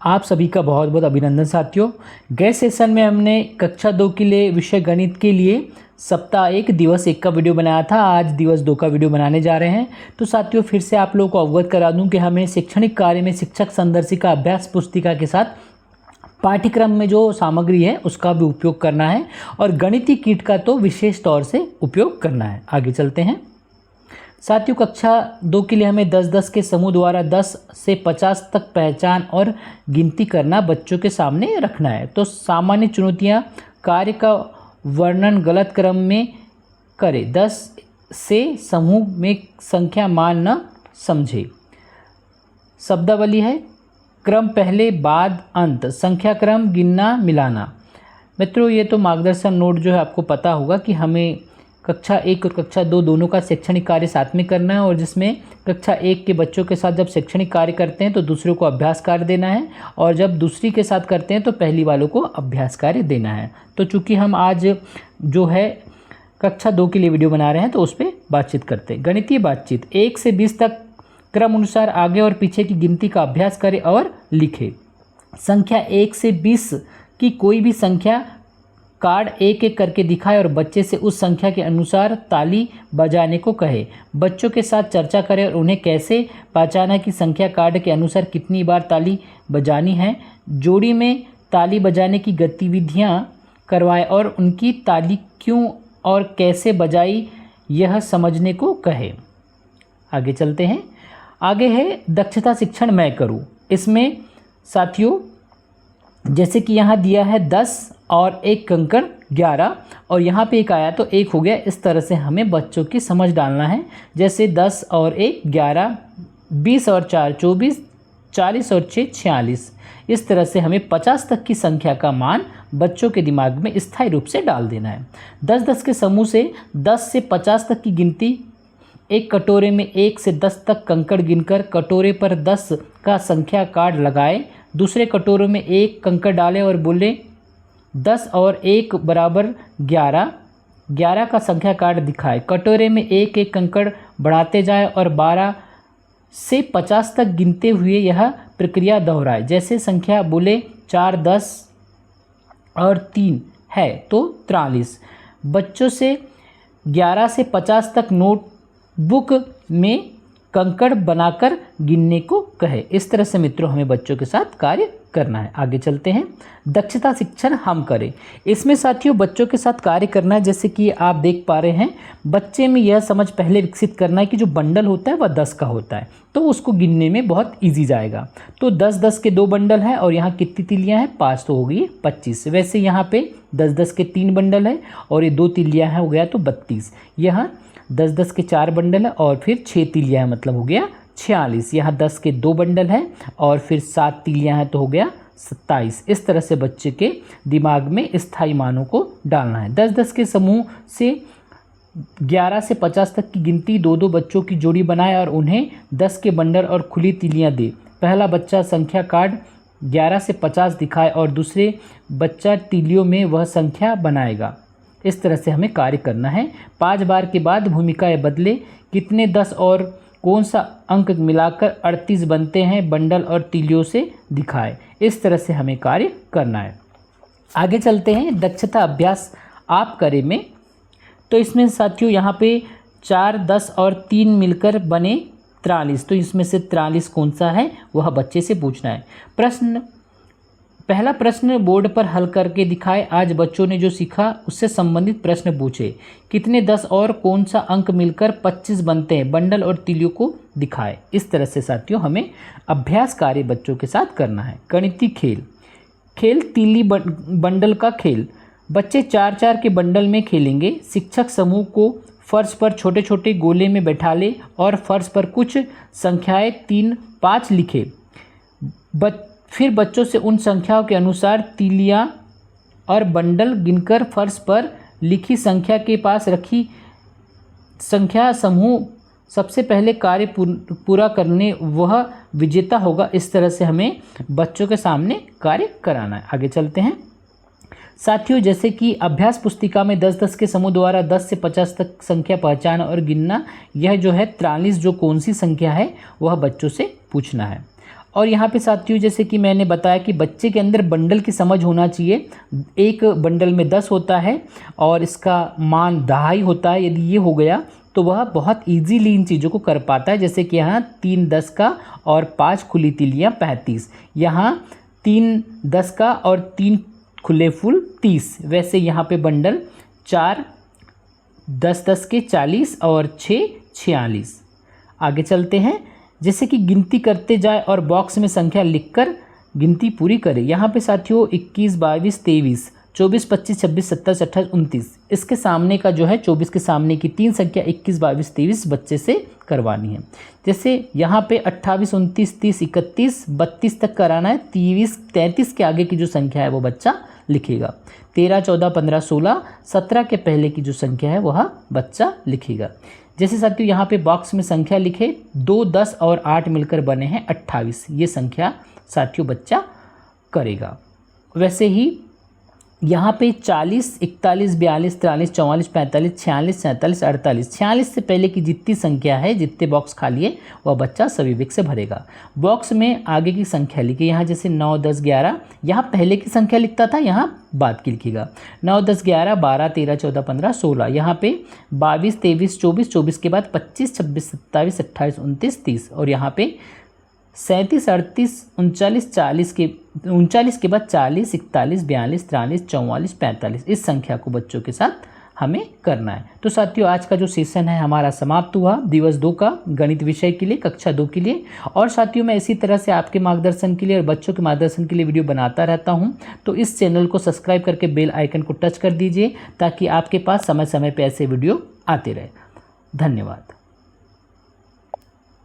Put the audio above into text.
आप सभी का बहुत बहुत अभिनंदन साथियों। गए सेशन में हमने कक्षा 2 के लिए विषय गणित के लिए सप्ताह 1 दिवस 1 का वीडियो बनाया था। आज दिवस 2 का वीडियो बनाने जा रहे हैं। तो साथियों फिर से आप लोगों को अवगत करा दूं कि हमें शैक्षणिक कार्य में शिक्षक संदर्शिका अभ्यास पुस्तिका के साथ पाठ्यक्रम में जो सामग्री है उसका भी उपयोग करना है और गणितीय किट का तो विशेष तौर से उपयोग करना है। आगे चलते हैं साथियों। कक्षा 2 के लिए हमें 10-10 के समूह द्वारा 10 से 50 तक पहचान और गिनती करना बच्चों के सामने रखना है। तो सामान्य चुनौतियां, कार्य का वर्णन गलत क्रम में करें, 10 से समूह में संख्या मान न समझे। शब्दावली है क्रम पहले बाद अंत, संख्या क्रम गिनना मिलाना। मित्रों ये तो मार्गदर्शन नोट जो है आपको पता होगा कि हमें कक्षा 1 और कक्षा 2 दोनों का शैक्षणिक कार्य साथ में करना है और जिसमें कक्षा 1 के बच्चों के साथ जब शैक्षणिक कार्य करते हैं तो दूसरों को अभ्यास कार्य देना है और जब दूसरी के साथ करते हैं तो पहली वालों को अभ्यास कार्य देना है। तो चूंकि हम आज जो है कक्षा 2 के लिए वीडियो बना रहे हैं तो उस पर बातचीत करते हैं। गणितीय बातचीत 1 से 20 तक क्रम अनुसार आगे और पीछे की गिनती का अभ्यास करें और लिखें। संख्या 1 से 20 की कोई भी संख्या कार्ड एक एक करके दिखाए और बच्चे से उस संख्या के अनुसार ताली बजाने को कहे। बच्चों के साथ चर्चा करें और उन्हें कैसे पहचाना कि संख्या कार्ड के अनुसार कितनी बार ताली बजानी है। जोड़ी में ताली बजाने की गतिविधियां करवाए और उनकी ताली क्यों और कैसे बजाई यह समझने को कहे। आगे चलते हैं। आगे है दक्षता शिक्षण मैं करूं। इसमें साथियों जैसे कि यहाँ दिया है 10 और 1 कंकड़ 11 और यहाँ पे एक आया तो 1 हो गया। इस तरह से हमें बच्चों की समझ डालना है। जैसे 10 और 1 11, 20 और 4 24, 40 और 6 46। इस तरह से हमें 50 तक की संख्या का मान बच्चों के दिमाग में स्थायी रूप से डाल देना है। 10-10 के समूह से 10 से 50 तक की गिनती। एक कटोरे में 1 से 10 तक कंकड़ गिनकर कटोरे पर 10 का संख्या कार्ड लगाए। दूसरे कटोरे में 1 कंकड़ डाले और बोले 10 और 1 बराबर 11, 11 का संख्या कार्ड दिखाए। कटोरे में 1-1 कंकड़ बढ़ाते जाए और 12 से 50 तक गिनते हुए यह प्रक्रिया दोहराए। जैसे संख्या बोले 4, 10 और 3 है तो 43। बच्चों से 11 से 50 तक नोटबुक में कंकड़ बनाकर गिनने को कहे। इस तरह से मित्रों हमें बच्चों के साथ कार्य करना है। आगे चलते हैं। दक्षता शिक्षण हम करें। इसमें साथियों बच्चों के साथ कार्य करना है। जैसे कि आप देख पा रहे हैं बच्चे में यह समझ पहले विकसित करना है कि जो बंडल होता है वह 10 का होता है तो उसको गिनने में बहुत ईजी जाएगा। तो 10-10 के 2 बंडल हैं और यहाँ कितनी तिलियाँ हैं 5 तो हो गई 25। वैसे यहाँ पे 10-10 के 3 बंडल हैं और ये 2 तिलियाँ हैं हो गया तो 32। यहाँ 10-10 के 4 बंडल है और फिर 6 तिलियाँ हैं मतलब हो गया 46। यहाँ 10 के 2 बंडल हैं और फिर 7 तिलियाँ हैं तो हो गया 27। इस तरह से बच्चे के दिमाग में स्थायी मानों को डालना है। 10-10 के समूह से 11 से 50 तक की गिनती 2-2 बच्चों की जोड़ी बनाए और उन्हें 10 के बंडल और खुली तिलियाँ दे। पहला बच्चा संख्या कार्ड 11 से 50 दिखाए और दूसरे बच्चा तिलियों में वह संख्या बनाएगा। इस तरह से हमें कार्य करना है। 5 बार के बाद भूमिकाएं बदले। कितने 10 और कौन सा अंक मिलाकर 38 बनते हैं बंडल और तिलियों से दिखाए। इस तरह से हमें कार्य करना है। आगे चलते हैं। दक्षता अभ्यास आप करें में। तो इसमें साथियों यहाँ पे 4, 10 और 3 मिलकर बने 43। तो इसमें से 43 कौन सा है वह बच्चे से पूछना है। पहला प्रश्न बोर्ड पर हल करके दिखाए। आज बच्चों ने जो सीखा उससे संबंधित प्रश्न पूछे। कितने 10 और कौन सा अंक मिलकर 25 बनते हैं बंडल और तिलियों को दिखाए। इस तरह से साथियों हमें अभ्यास कार्य बच्चों के साथ करना है। गणितीय खेल तिली बंडल का खेल। बच्चे 4-4 के बंडल में खेलेंगे। शिक्षक समूह को फर्श पर छोटे छोटे गोले में बैठा ले और फर्श पर कुछ संख्याएं 3, 5 लिखे। फिर बच्चों से उन संख्याओं के अनुसार तिलियां और बंडल गिनकर फर्श पर लिखी संख्या के पास रखी संख्या समूह सबसे पहले कार्य पूरा करने वह विजेता होगा। इस तरह से हमें बच्चों के सामने कार्य कराना है। आगे चलते हैं साथियों। जैसे कि अभ्यास पुस्तिका में 10-10 के समूह द्वारा 10 से 50 तक संख्या पहचान और गिनना। यह जो है 43 जो कौन सी संख्या है वह बच्चों से पूछना है। और यहाँ पे साथियों जैसे कि मैंने बताया कि बच्चे के अंदर बंडल की समझ होना चाहिए। एक बंडल में 10 होता है और इसका मान 2.5 होता है। यदि ये हो गया तो वह बहुत इजीली इन चीज़ों को कर पाता है। जैसे कि यहाँ 3 10 का और 5 खुली तिलियाँ 35, यहाँ 3 10 का और 3 खुले फूल 30। वैसे यहाँ पे बंडल 4 10 10 के 40 और 6 46। आगे चलते हैं। जैसे कि गिनती करते जाए और बॉक्स में संख्या लिखकर गिनती पूरी करें। यहाँ पे साथियों 21 22 23 24 25 26 27 28 29, इसके सामने का जो है 24 के सामने की 3 संख्या 21 22 23 बच्चे से करवानी है। जैसे यहाँ पे 28 29 30 31 32 तक कराना है। 23 33 के आगे की जो संख्या है वो बच्चा लिखेगा। 13 14 15 16 17 के पहले की जो संख्या है वह बच्चा लिखेगा। जैसे साथियों यहाँ पे बॉक्स में संख्या लिखे 2 10 और 8 मिलकर बने हैं 28, ये संख्या साथियों बच्चा करेगा। वैसे ही यहाँ पे 40 41 42 43 44 45 46 47 48, 46 से पहले की जितनी संख्या है, जितने बॉक्स खाली है वह बच्चा सविवेक से भरेगा। बॉक्स में आगे की संख्या लिखे। यहाँ जैसे 9 10 11, यहाँ पहले की संख्या लिखता था, यहाँ बाद की लिखेगा। 9 10 11 12 13 14 15 16, यहाँ पे 22 23 24, 24 के बाद 25 26 27 28 29 30, और यहाँ पे 37 38 39 40 के 39 के बाद 40 41 42 43 44 45, इस संख्या को बच्चों के साथ हमें करना है। तो साथियों आज का जो सेशन है हमारा समाप्त हुआ दिवस 2 का गणित विषय के लिए, कक्षा 2 के लिए। और साथियों मैं इसी तरह से आपके मार्गदर्शन के लिए और बच्चों के मार्गदर्शन के लिए वीडियो बनाता रहता हूं। तो इस चैनल को सब्सक्राइब करके बेल आइकन को टच कर दीजिए ताकि आपके पास समय समय पर ऐसे वीडियो आते रहे। धन्यवाद।